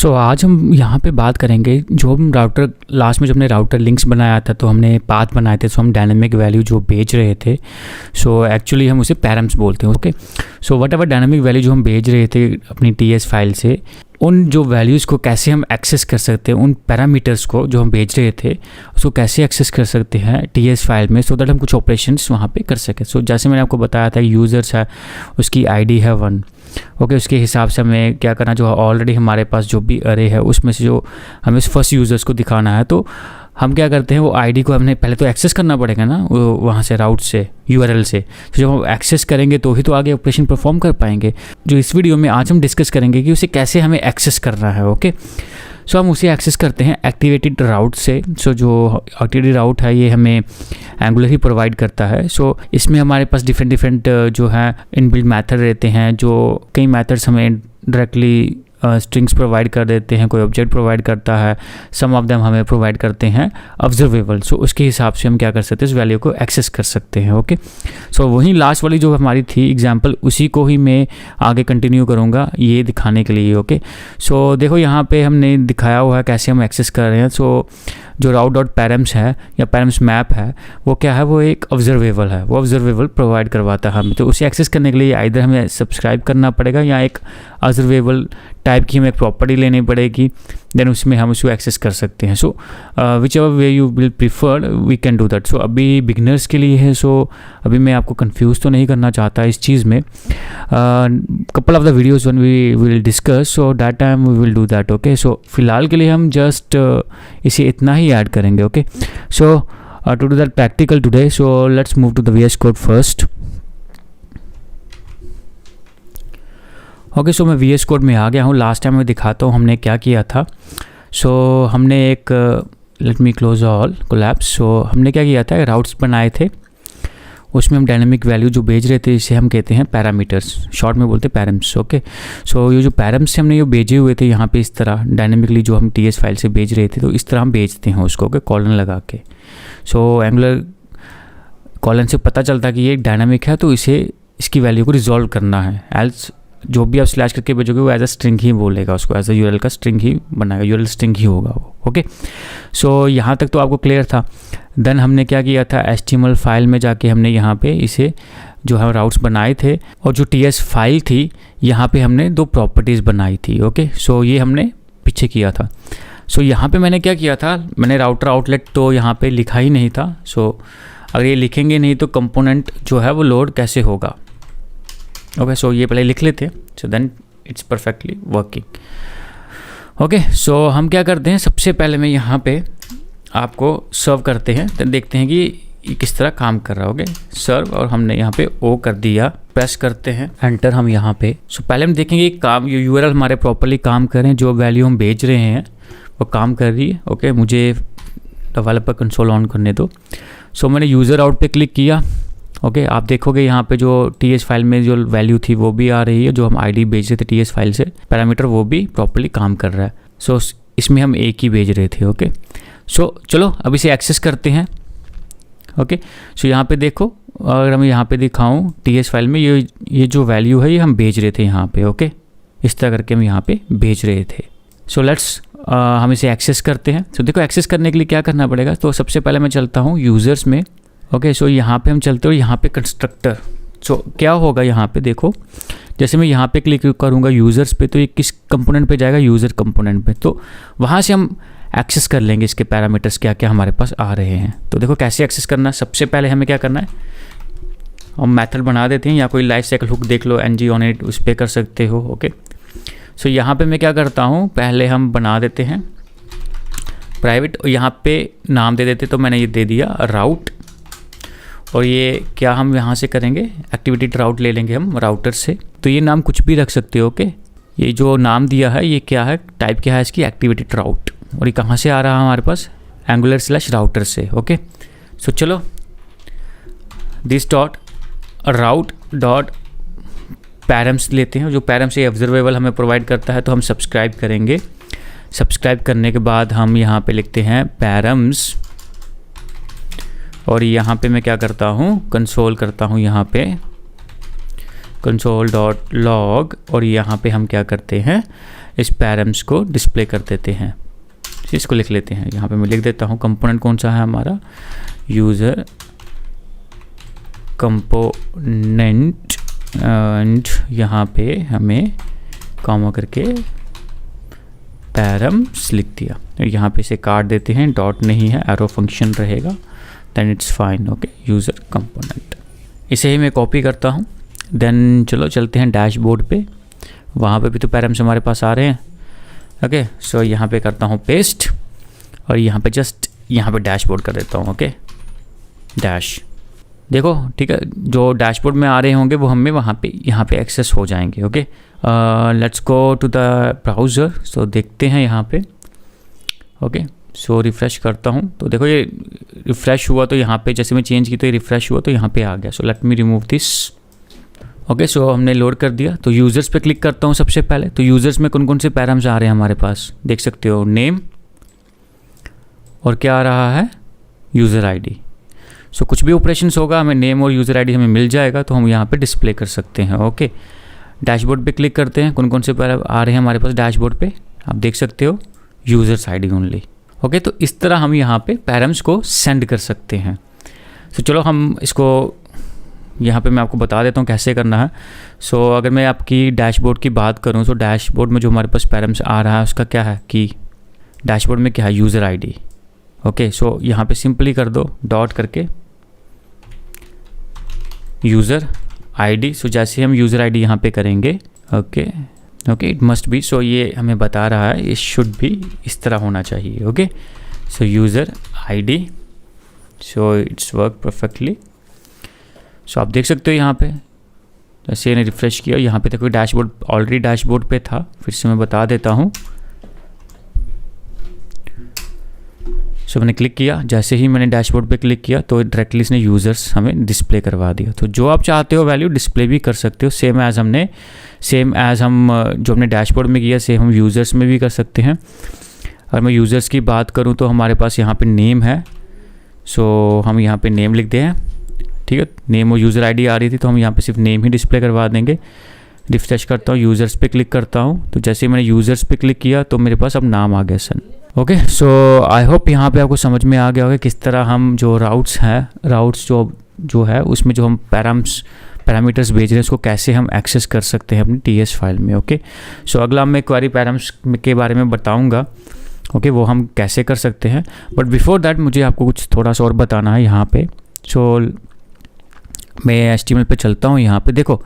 आज हम यहाँ पे बात करेंगे जो हम राउटर लास्ट में जब हमने राउटर लिंक्स बनाया था तो हमने पाथ बनाए थे। हम डायनामिक वैल्यू जो भेज रहे थे एक्चुअली हम उसे पैरम्स बोलते हैं। Okay, what ever dynamic value जो हम भेज रहे थे अपनी TS फाइल से, उन जो वैल्यूज़ को कैसे हम एक्सेस कर सकते हैं, उन पैरामीटर्स को जो हम भेज रहे थे उसको कैसे एक्सेस कर सकते हैं TS फाइल में, सो दैट हम कुछ ऑपरेशंस वहाँ पे कर सकें। जैसे मैंने आपको बताया था यूज़र्स है, उसकी ID है 1। ओके, उसके हिसाब से हमें क्या करना, जो ऑलरेडी हमारे पास जो भी अरे है उसमें से जो हमें फर्स्ट यूज़र्स को दिखाना है, तो हम क्या करते हैं वो ID को हमने पहले तो एक्सेस करना पड़ेगा ना वहाँ से, राउट से, URL से। तो जब हम एक्सेस करेंगे तो ही तो आगे ऑपरेशन परफॉर्म कर पाएंगे। जो इस वीडियो में आज हम डिस्कस करेंगे कि उसे कैसे हमें एक्सेस करना है। ओके, हम उसे एक्सेस करते हैं एक्टिवेटेड राउट से। जो एक्टिवेटेड राउट है ये हमें एंगुलर ही प्रोवाइड करता है। इसमें हमारे पास डिफरेंट जो है इनबिल्ट मेथड रहते हैं, जो कई मेथड्स हमें डायरेक्टली स्ट्रिंग्स प्रोवाइड कर देते हैं, कोई ऑब्जेक्ट प्रोवाइड करता है, सम ऑफ देम हमें प्रोवाइड करते हैं ऑब्जर्वेबल। उसके हिसाब से हम क्या कर सकते हैं, इस वैल्यू को एक्सेस कर सकते हैं। ओके, वहीं लास्ट वाली जो हमारी थी एग्जांपल, उसी को ही मैं आगे कंटिन्यू करूँगा ये दिखाने के लिए। ओके, देखो यहाँ पे हमने दिखाया हुआ है कैसे हम एक्सेस कर रहे हैं। जो route.params है या params मैप है वो क्या है, वो एक ऑब्जर्वेबल है, वो ऑब्जर्वेबल प्रोवाइड करवाता है हमें। तो उसे एक्सेस करने के लिए आइदर हमें सब्सक्राइब करना पड़ेगा या एक ऑब्जर्वेबल टाइप की हमें एक प्रॉपर्टी लेनी पड़ेगी, देन उसमें हम उसको एक्सेस कर सकते हैं। Whichever way you will prefer we can do that. अभी बिगनर्स के लिए है, अभी मैं आपको कंफ्यूज तो नहीं करना चाहता इस चीज़ में। Couple of the videos one we will discuss, that time we will do that. Okay, फिलहाल के लिए हम जस्ट इसे इतना ही ऐड करेंगे। Okay, to do that practical today, let's move to the VS code first. Okay, मैं VS code में आ गया हूँ। लास्ट टाइम मैं दिखाता हूँ हमने क्या किया था। हमने एक let me close all collapse. हमने क्या किया था, राउट्स बनाए थे, उसमें हम डायनामिक वैल्यू जो भेज रहे थे इसे हम कहते हैं पैरामीटर्स, शॉर्ट में बोलते हैं पैरम्स। ओके, ये जो पैरम्स हमने ये भेजे हुए थे यहाँ पे इस तरह डायनामिकली जो हम TS फाइल से भेज रहे थे, तो इस तरह हम भेजते हैं उसको। ओके, कॉलन लगा के। एंगुलर कॉलन से पता चलता है कि ये डायनामिक है, तो इसकी वैल्यू को रिजॉल्व करना है। एल्स जो भी आप स्लैश करके भेजोगे वो एज अ स्ट्रिंग ही बोलेगा, उसको एज अ URL का स्ट्रिंग ही बनाएगा, URL स्ट्रिंग ही होगा वो। ओके, यहाँ तक तो आपको क्लियर था। देन हमने क्या किया था, HTML फाइल में जाके हमने यहाँ पे इसे जो है राउट्स बनाए थे, और जो TS फाइल थी यहाँ पे हमने 2 प्रॉपर्टीज़ बनाई थी। ओके, ये हमने पीछे किया था। यहाँ पे मैंने क्या किया था, मैंने राउटर आउटलेट तो यहाँ पे लिखा ही नहीं था। अगर ये लिखेंगे नहीं तो कंपोनेंट जो है वो लोड कैसे होगा। ओके, ये पहले लिख लेते हैं, then it's perfectly working. Okay, हम क्या करते हैं, सबसे पहले मैं यहाँ पे आपको सर्व करते हैं, तो देखते हैं कि ये किस तरह काम कर रहा है। ओके, सर्व, और हमने यहाँ पे O कर दिया, प्रेस करते हैं एंटर हम यहाँ पे। पहले हम देखेंगे काम, ये URL हमारे प्रॉपरली काम करें, जो वैल्यू हम भेज रहे हैं वो काम कर रही है। ओके, मुझे डेवलपर कंसोल ऑन करने दो। मैंने यूज़र आउट पे क्लिक किया। ओके, आप देखोगे यहाँ पे जो TS फाइल में जो वैल्यू थी वो भी आ रही है, जो हम ID भेज रहे थे TS फाइल से, पैरामीटर वो भी प्रॉपरली काम कर रहा है। इसमें हम एक ही भेज रहे थे। ओके, चलो अब इसे एक्सेस करते हैं। ओके, यहाँ पे देखो, अगर हम यहाँ पे दिखाऊँ TS फाइल में ये जो वैल्यू है ये हम भेज रहे थे यहाँ पे। ओके, इस तरह करके हम यहाँ पे भेज रहे थे। लेट्स हम इसे एक्सेस करते हैं। देखो एक्सेस करने के लिए क्या करना पड़ेगा, तो सबसे पहले मैं चलता हूँ यूज़र्स में। ओके, यहाँ पे हम चलते हो, यहाँ पे कंस्ट्रक्टर। क्या होगा यहाँ पे देखो, जैसे मैं यहाँ पे क्लिक करूँगा यूज़र्स पे, तो ये किस कंपोनेंट पे जाएगा, यूज़र कंपोनेंट पे। तो वहाँ से हम एक्सेस कर लेंगे इसके पैरामीटर्स क्या क्या हमारे पास आ रहे हैं। तो देखो कैसे एक्सेस करना है, सबसे पहले हमें क्या करना है, हम मेथड बना देते हैं, या कोई लाइफ साइकिल हुक देख लो, ng on it, उस पर कर सकते हो। ओके, यहाँ पे मैं क्या करता हूँ, पहले हम बना देते हैं प्राइवेट, और यहाँ पे नाम दे देते, तो मैंने ये दे दिया राउट। और ये क्या हम यहाँ से करेंगे, एक्टिवेटेड राउट ले लेंगे हम राउटर से। तो ये नाम कुछ भी रख सकते हो। ओके, ये जो नाम दिया है ये क्या है, टाइप क्या है इसकी, एक्टिवेटेड राउट। और ये कहाँ से आ रहा है हमारे पास, एंगुलर/राउटर से। ओके, चलो this dot route dot params लेते हैं, जो पैरम्स ये ऑब्जर्वेबल हमें प्रोवाइड करता है, तो हम सब्सक्राइब करेंगे। सब्सक्राइब करने के बाद हम यहाँ पे लिखते हैं पैरम्स, और यहाँ पे मैं क्या करता हूँ, कंसोल करता हूँ यहाँ पे console.log और यहाँ पे हम क्या करते हैं इस पैरम्स को डिस्प्ले कर देते हैं। इसको लिख लेते हैं, यहाँ पे मैं लिख देता हूँ कंपोनेंट कौन सा है हमारा, यूज़र कंपोनेंट, एंड यहाँ पे हमें कॉमा करके पैरम्स लिख दिया। यहाँ पे इसे काट देते हैं, डॉट नहीं है, एरो फंक्शन रहेगा, then it's fine. Okay, user component, इसे ही मैं कॉपी करता हूँ। देन चलो चलते हैं डैशबोर्ड पे, वहाँ पे भी तो पैरम्स हमारे पास आ रहे हैं। ओके, सो यहाँ पे करता हूँ पेस्ट और यहाँ पे जस्ट यहाँ पे डैशबोर्ड कर देता हूँ। ओके, डैश, देखो ठीक है, जो डैशबोर्ड में आ रहे होंगे वो हमें वहाँ पे यहाँ पे एक्सेस हो जाएंगे। Okay, let's go to the browser. So देखते हैं यहाँ पे। ओके, सो रिफ़्रेश करता हूँ तो देखो ये रिफ़्रेश हुआ, तो यहाँ पे जैसे मैं चेंज की तो ये रिफ़्रेश हुआ तो यहाँ पे आ गया। So let me remove this. Okay, so हमने लोड कर दिया। तो यूज़र्स पे क्लिक करता हूँ सबसे पहले। तो यूज़र्स में कौन कौन से पैरम्स आ रहे हैं हमारे पास, देख सकते हो, नेम और क्या आ रहा है, यूज़र आईडी। सो कुछ भी ऑपरेशंस होगा हमें नेम और यूज़र आईडी हमें मिल जाएगा, तो हम यहाँ पे डिस्प्ले कर सकते हैं। ओके, डैशबोर्ड पे क्लिक करते हैं, कौन कौन से पैरम आ रहे हैं हमारे पास डैशबोर्ड पे, आप देख सकते हो, यूज़र्स आईडी ओनली। ओके, तो इस तरह हम यहाँ पे पैरम्स को सेंड कर सकते हैं। सो चलो हम इसको यहाँ पे मैं आपको बता देता हूँ कैसे करना है। सो अगर मैं आपकी डैशबोर्ड की बात करूँ, तो डैशबोर्ड में जो हमारे पास पैरम्स आ रहा है उसका क्या है कि डैशबोर्ड में क्या है, यूज़र आईडी। ओके, सो यहाँ पे सिंपली कर दो डॉट करके यूज़र आईडी। सो जैसे हम यूज़र आईडी यहाँ पे करेंगे, okay okay, it must be, so ये हमें बता रहा है इट शुड भी इस तरह होना चाहिए। Okay, so user ID, so it's work perfectly. So आप देख सकते हो यहाँ पे जैसे मैंने रिफ़्रेश किया, यहाँ पे देखो डैशबोर्ड ऑलरेडी डैशबोर्ड पे था, फिर से मैं बता देता हूँ। सो मैंने क्लिक किया, जैसे ही मैंने डैशबोर्ड पे क्लिक किया तो डायरेक्टली इसने यूज़र्स हमें डिस्प्ले करवा दिया। तो जो आप चाहते हो वैल्यू डिस्प्ले भी कर सकते हो, सेम एज़ हम जो हमने डैशबोर्ड में किया सेम हम यूज़र्स में भी कर सकते हैं। अगर मैं यूज़र्स की बात करूं तो हमारे पास यहाँ पे नेम है, सो हम यहाँ पे नेम लिखते हैं। ठीक है, नेम और यूज़र आईडी आ रही थी तो हम यहाँ पे सिर्फ नेम ही डिस्प्ले करवा देंगे। रिफ्रेश करता हूँ, यूज़र्स पे क्लिक करता हूँ, तो जैसे ही मैंने यूज़र्स पे क्लिक किया तो मेरे पास अब नाम आ गया सन। ओके, सो आई होप यहाँ पे आपको समझ में आ गया होगा किस तरह हम जो राउट्स जो है उसमें जो हम पैरामीटर्स भेज रहे हैं उसको कैसे हम एक्सेस कर सकते हैं अपनी TS फाइल में। ओके, सो अगला मैं क्वेरी पैराम्स के बारे में बताऊँगा। ओके, वो हम कैसे कर सकते हैं, बट बिफोर दैट मुझे आपको कुछ थोड़ा सा और बताना है यहाँ पे। सो मैं HTML पे चलता हूँ। यहाँ पे देखो,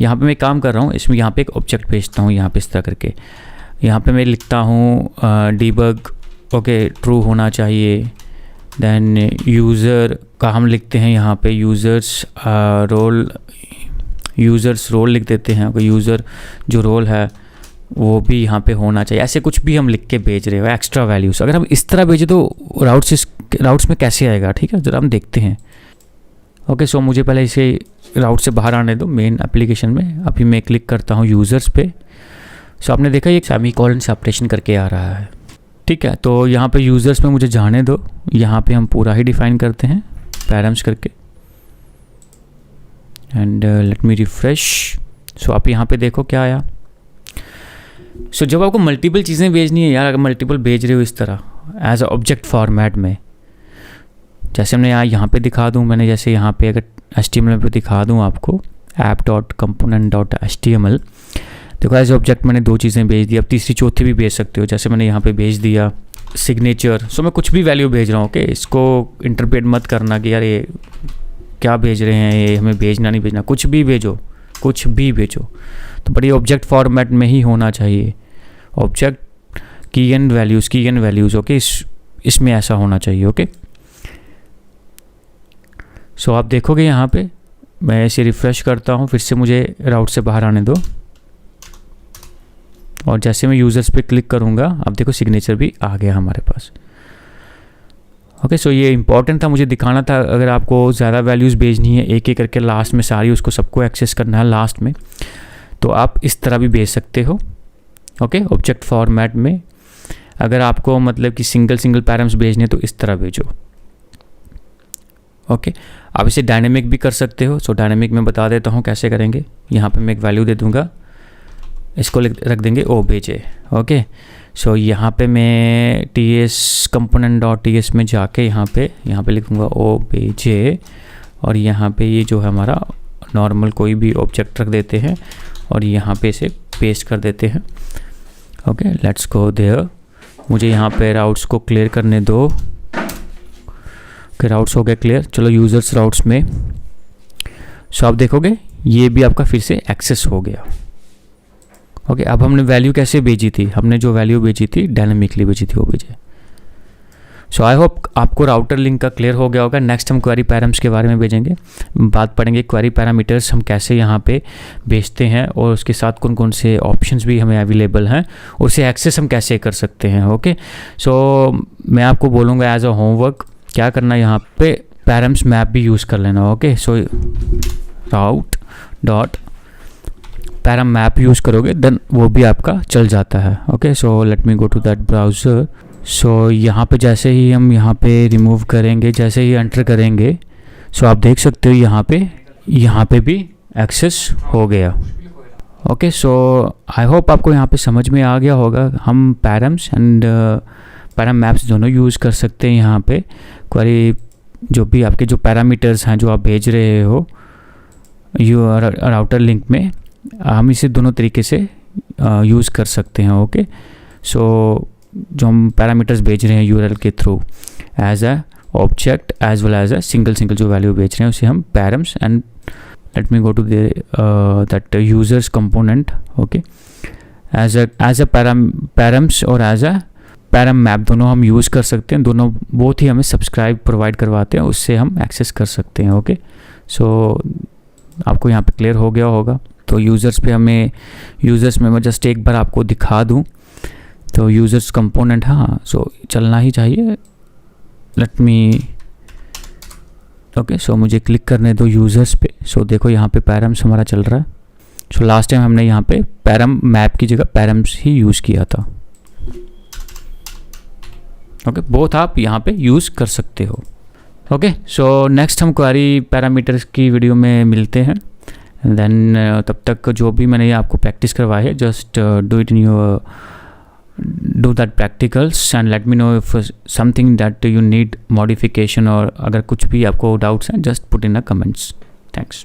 यहाँ पे मैं काम कर रहा हूँ, इसमें यहाँ पे एक ऑब्जेक्ट भेजता हूँ, यहाँ पे इस तरह करके। यहाँ पे मैं लिखता हूँ डीबग, ओके, ट्रू होना चाहिए। देन यूज़र का हम लिखते हैं यहाँ पे यूज़र्स रोल लिख देते हैं। ओके, यूज़र जो रोल है वो भी यहाँ पे होना चाहिए। ऐसे कुछ भी हम लिख के भेज रहे हो एक्स्ट्रा वैल्यूज़, अगर हम इस तरह भेजें तो राउट्स में कैसे आएगा, ठीक है, ज़रा हम देखते हैं। ओके, सो मुझे पहले इसे राउट से बाहर आने दो मेन एप्लीकेशन में। अभी मैं क्लिक करता हूँ यूज़र्स पे। सो आपने देखा ये सेमीकोलन से ऑपरेशन करके आ रहा है। ठीक है, तो यहाँ पे यूज़र्स में मुझे जाने दो, यहाँ पे हम पूरा ही डिफ़ाइन करते हैं पैरम्स करके। And let me refresh. So आप यहाँ पे देखो क्या आया। सो जब आपको मल्टीपल चीज़ें भेजनी है यार, अगर मल्टीपल भेज रहे हो इस तरह एज अ ऑब्जेक्ट फॉर्मेट में, जैसे हमने यहाँ पे दिखा दूँ, मैंने जैसे यहाँ पे अगर HTML पे दिखा दूँ आपको app.component.html, देखो एज ऑब्जेक्ट मैंने 2 चीज़ें भेज दी, अब तीसरी चौथी भी भेज सकते हो। जैसे मैंने यहाँ पे भेज दिया सिग्नेचर। सो मैं कुछ भी वैल्यू भेज रहा हूँ। ओके, इसको इंटरप्रेट मत करना कि यार ये क्या भेज रहे हैं, ये हमें भेजना नहीं भेजना, कुछ भी भेजो, कुछ भी भेजो, तो बड़ी ऑब्जेक्ट फॉर्मेट में ही होना चाहिए। ऑब्जेक्ट की एन वैल्यूज़ ओके, इसमें ऐसा होना चाहिए। ओके, सो आप देखोगे यहाँ पे मैं इसे रिफ़्रेश करता हूँ, फिर से मुझे राउट से बाहर आने दो, और जैसे मैं यूज़र्स पे क्लिक करूँगा आप देखो सिग्नेचर भी आ गया हमारे पास। ओके, सो ये इंपॉर्टेंट था, मुझे दिखाना था। अगर आपको ज़्यादा वैल्यूज़ भेजनी है एक एक करके लास्ट में सारी उसको सबको एक्सेस करना है लास्ट में, तो आप इस तरह भी भेज सकते हो। ओके, ऑब्जेक्ट फॉर्मेट में। अगर आपको मतलब कि सिंगल पैरम्स भेजने तो इस तरह भेजो। ओके, आप इसे डायनेमिक भी कर सकते हो। सो डायनेमिक में बता देता हूँ कैसे करेंगे। यहाँ पे मैं एक वैल्यू दे दूँगा इसको रख देंगे obj। ओके, सो यहाँ पे मैं ts component डॉट ts में जाके यहाँ पे लिखूँगा obj, और यहाँ पे ये जो है हमारा नॉर्मल कोई भी ऑब्जेक्ट रख देते हैं और यहाँ पे इसे पेस्ट कर देते हैं। Okay, let's go there. मुझे यहाँ पे राउट्स को क्लियर करने दो। ओके, राउट्स हो गए क्लियर। चलो यूज़र्स राउट्स में, सो आप देखोगे ये भी आपका फिर से एक्सेस हो गया। ओके, अब हमने वैल्यू कैसे भेजी थी, हमने जो वैल्यू भेजी थी डायनामिकली भेजी थी वो भेजे। सो आई होप आपको राउटर लिंक का क्लियर हो गया होगा। नेक्स्ट हम क्वेरी पैराम्स के बारे में भेजेंगे, बात पढ़ेंगे क्वेरी पैरामीटर्स हम कैसे यहाँ पे भेजते हैं और उसके साथ कौन कौन से ऑप्शंस भी हमें अवेलेबल हैं, उसे एक्सेस हम कैसे कर सकते हैं। ओके, सो मैं आपको बोलूँगा एज अ होमवर्क क्या करना, यहाँ पे पैराम्स मैप भी यूज़ कर लेना। Okay, so route dot param map use करोगे देन वो भी आपका चल जाता है। Okay, so let me go to that browser. So यहाँ पे जैसे ही हम यहाँ पे रिमूव करेंगे, जैसे ही एंटर करेंगे, सो आप देख सकते हो यहाँ पे भी एक्सेस हो गया। ओके, सो आई होप आपको यहाँ पे समझ में आ गया होगा। हम पैराम्स एंड पैराम मैप्स दोनों यूज़ कर सकते हैं यहाँ पे। क्वेरी जो भी आपके जो पैरामीटर्स हैं जो आप भेज रहे हो राउटर लिंक में, हम इसे दोनों तरीके से यूज़ कर सकते हैं। ओके, सो जो हम पैरामीटर्स भेज रहे हैं यूआरएल के through as a object as well as a single जो वैल्यू भेज रहे हैं उसे हम params and let me go to that users component. Okay, as a params और एज अ पैराम मैप दोनों हम यूज़ कर सकते हैं। दोनों बोथ ही हमें सब्सक्राइब प्रोवाइड करवाते हैं, उससे हम एक्सेस कर सकते हैं। ओके, सो आपको यहाँ पे क्लियर हो गया होगा। तो यूज़र्स में मैं जस्ट एक बार आपको दिखा दूँ तो यूज़र्स कंपोनेंट, हाँ, सो चलना ही चाहिए। लेट मी, ओके, सो मुझे क्लिक करने दो यूज़र्स पे। सो देखो यहाँ पे पैराम्स हमारा चल रहा है। सो लास्ट टाइम हमने यहाँ पे पैराम मैप की जगह पैराम्स ही यूज़ किया था। ओके, बोथ आप यहाँ पे यूज़ कर सकते हो। ओके, सो नेक्स्ट हम क्वेरी पैरामीटर्स की वीडियो में मिलते हैं। देन तब तक जो भी मैंने आपको प्रैक्टिस करवाई है, just do it in your do that practicals and let me know if something that you need modification, और अगर कुछ भी आपको डाउट्स हैं just put in the comments. Thanks.